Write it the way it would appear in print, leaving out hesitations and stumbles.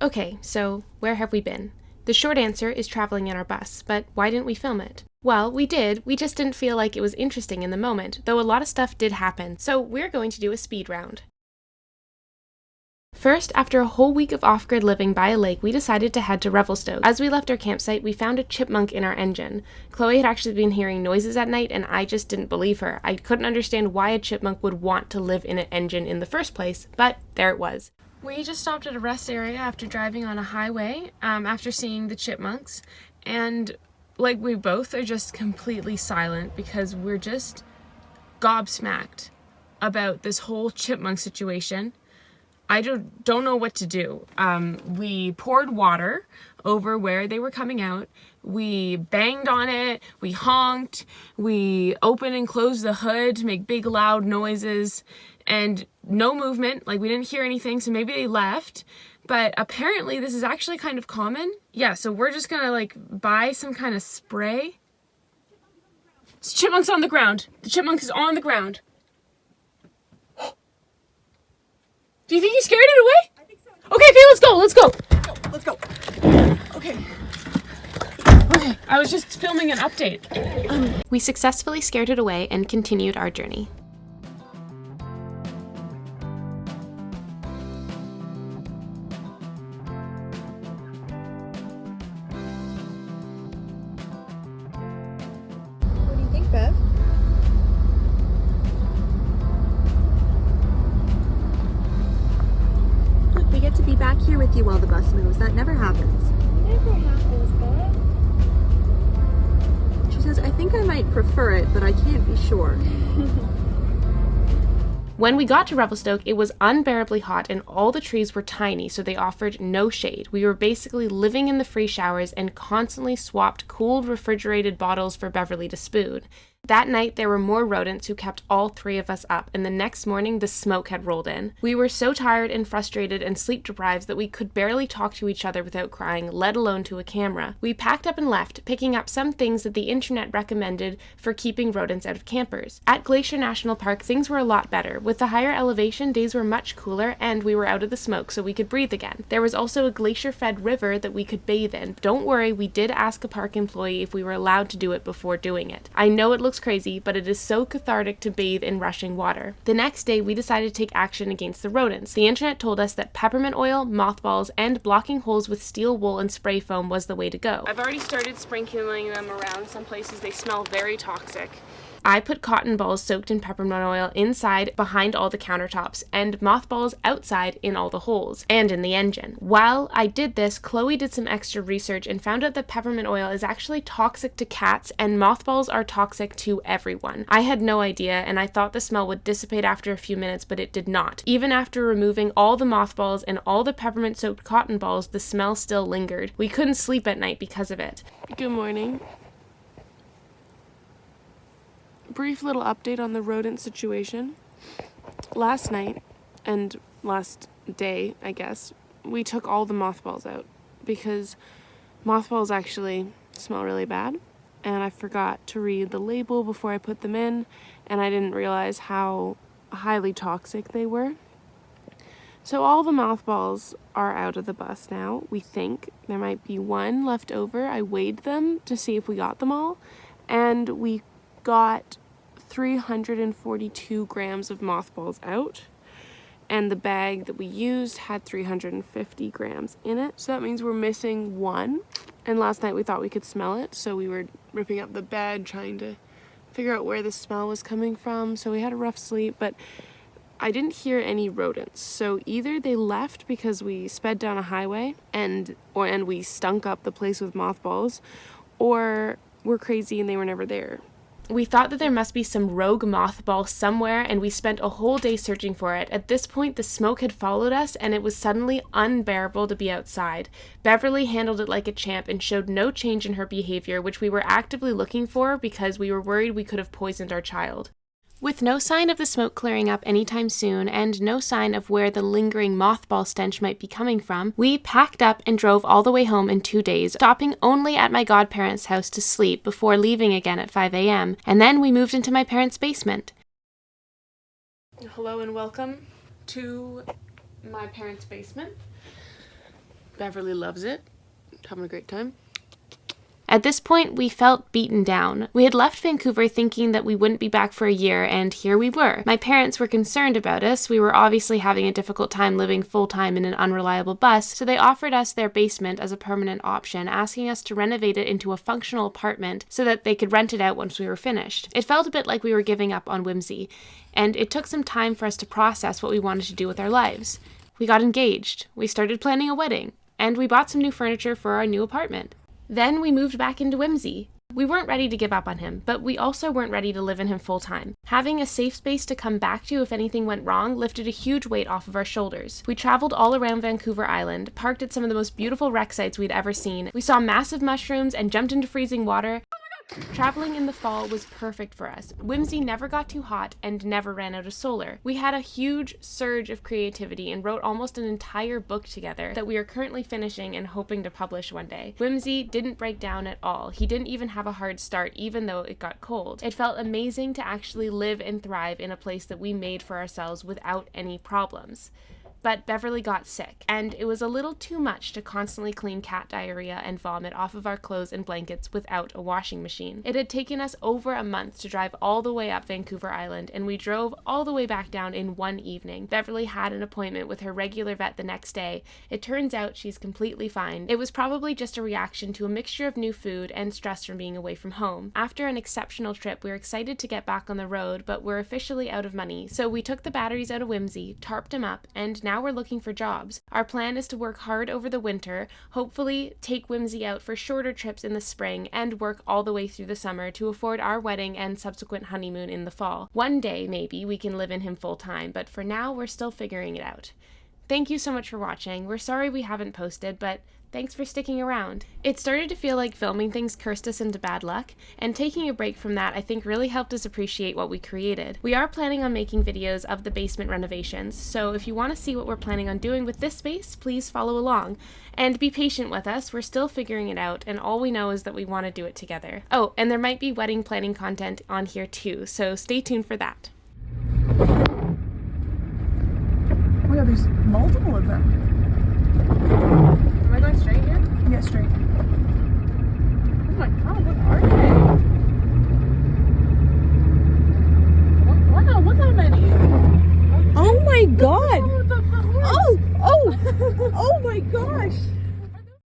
Okay, so where have we been? The short answer is traveling in our bus, but why didn't we film it? Well, we did, we just didn't feel like it was interesting in the moment, though a lot of stuff did happen, so we're going to do a speed round. First, after a whole week of off-grid living by a lake, we decided to head to Revelstoke. As we left our campsite, we found a chipmunk in our engine. Chloe had actually been hearing noises at night, and I just didn't believe her. I couldn't understand why a chipmunk would want to live in an engine in the first place, but there it was. We just stopped at a rest area after driving on a highway, after seeing the chipmunks, and we both are just completely silent because we're just gobsmacked about this whole chipmunk situation. I don't know what to do. We poured water over where they were coming out. We banged on it. We honked. We opened and closed the hood to make big loud noises. And no movement. We didn't hear anything, so maybe they left. But apparently this is actually kind of common. Yeah, so we're just gonna buy some kind of spray. This chipmunk's on the ground. The chipmunk is on the ground. Do you think you scared it away? I think so. Okay, let's go. Let's go. Okay. Okay, I was just filming an update. We successfully scared it away and continued our journey. What do you think, Bev? Look, we get to be back here with you while the bus moves. That never happens. Never happens, Bev. She says, I think I might prefer it, but I can't be sure. When we got to Revelstoke, it was unbearably hot and all the trees were tiny, so they offered no shade. We were basically living in the free showers and constantly swapped cooled refrigerated bottles for Beverly to spoon. That night, there were more rodents who kept all three of us up, and the next morning, the smoke had rolled in. We were so tired and frustrated and sleep-deprived that we could barely talk to each other without crying, let alone to a camera. We packed up and left, picking up some things that the internet recommended for keeping rodents out of campers. At Glacier National Park, things were a lot better. With the higher elevation, days were much cooler, and we were out of the smoke, so we could breathe again. There was also a glacier-fed river that we could bathe in. Don't worry, we did ask a park employee if we were allowed to do it before doing it. I know it looks crazy, but it is so cathartic to bathe in rushing water. The next day, we decided to take action against the rodents. The internet told us that peppermint oil, mothballs, and blocking holes with steel wool and spray foam was the way to go. I've already started sprinkling them around some places. They smell very toxic. I put cotton balls soaked in peppermint oil inside behind all the countertops and mothballs outside in all the holes and in the engine. While I did this, Chloe did some extra research and found out that peppermint oil is actually toxic to cats and mothballs are toxic to everyone. I had no idea and I thought the smell would dissipate after a few minutes, but it did not. Even after removing all the mothballs and all the peppermint soaked cotton balls, the smell still lingered. We couldn't sleep at night because of it. Good morning. Brief little update on the rodent situation. Last night, and last day, I guess, we took all the mothballs out because mothballs actually smell really bad, and I forgot to read the label before I put them in, and I didn't realize how highly toxic they were. So all the mothballs are out of the bus now. We think there might be one left over. I weighed them to see if we got them all, and we got 342 grams of mothballs out, and the bag that we used had 350 grams in it, so that means we're missing one. And last night we thought we could smell it, so we were ripping up the bed trying to figure out where the smell was coming from, so we had a rough sleep, but I didn't hear any rodents. So either they left because we sped down a highway and we stunk up the place with mothballs, or we're crazy and they were never there. We thought that there must be some rogue mothball somewhere, and we spent a whole day searching for it. At this point, the smoke had followed us, and it was suddenly unbearable to be outside. Beverly handled it like a champ and showed no change in her behavior, which we were actively looking for because we were worried we could have poisoned our child. With no sign of the smoke clearing up anytime soon, and no sign of where the lingering mothball stench might be coming from, we packed up and drove all the way home in 2 days, stopping only at my godparents' house to sleep before leaving again at 5 a.m., and then we moved into my parents' basement. Hello and welcome to my parents' basement. Beverly loves it. Having a great time. At this point, we felt beaten down. We had left Vancouver thinking that we wouldn't be back for a year, and here we were. My parents were concerned about us. We were obviously having a difficult time living full-time in an unreliable bus, so they offered us their basement as a permanent option, asking us to renovate it into a functional apartment so that they could rent it out once we were finished. It felt a bit like we were giving up on Whimsy, and it took some time for us to process what we wanted to do with our lives. We got engaged, we started planning a wedding, and we bought some new furniture for our new apartment. Then we moved back into Whimsy. We weren't ready to give up on him, but we also weren't ready to live in him full-time. Having a safe space to come back to if anything went wrong lifted a huge weight off of our shoulders. We traveled all around Vancouver Island, parked at some of the most beautiful rec sites we'd ever seen. We saw massive mushrooms and jumped into freezing water. Traveling in the fall was perfect for us. Whimsy never got too hot and never ran out of solar. We had a huge surge of creativity and wrote almost an entire book together that we are currently finishing and hoping to publish one day. Whimsy didn't break down at all. He didn't even have a hard start, even though it got cold. It felt amazing to actually live and thrive in a place that we made for ourselves without any problems. But Beverly got sick, and it was a little too much to constantly clean cat diarrhea and vomit off of our clothes and blankets without a washing machine. It had taken us over a month to drive all the way up Vancouver Island, and we drove all the way back down in one evening. Beverly had an appointment with her regular vet the next day. It turns out she's completely fine. It was probably just a reaction to a mixture of new food and stress from being away from home. After an exceptional trip, we were excited to get back on the road, but we're officially out of money, so we took the batteries out of Whimsy, tarped him up, and now we're looking for jobs. Our plan is to work hard over the winter, hopefully take Whimsy out for shorter trips in the spring, and work all the way through the summer to afford our wedding and subsequent honeymoon in the fall. One day, maybe, we can live in him full time, but for now, we're still figuring it out. Thank you so much for watching. We're sorry we haven't posted, but thanks for sticking around. It started to feel like filming things cursed us into bad luck, and taking a break from that I think really helped us appreciate what we created. We are planning on making videos of the basement renovations, so if you want to see what we're planning on doing with this space, please follow along. And be patient with us, we're still figuring it out, and all we know is that we want to do it together. Oh, and there might be wedding planning content on here too, so stay tuned for that. Oh my god, there's multiple of them. Am I going straight here? Yeah, straight. Oh my god, what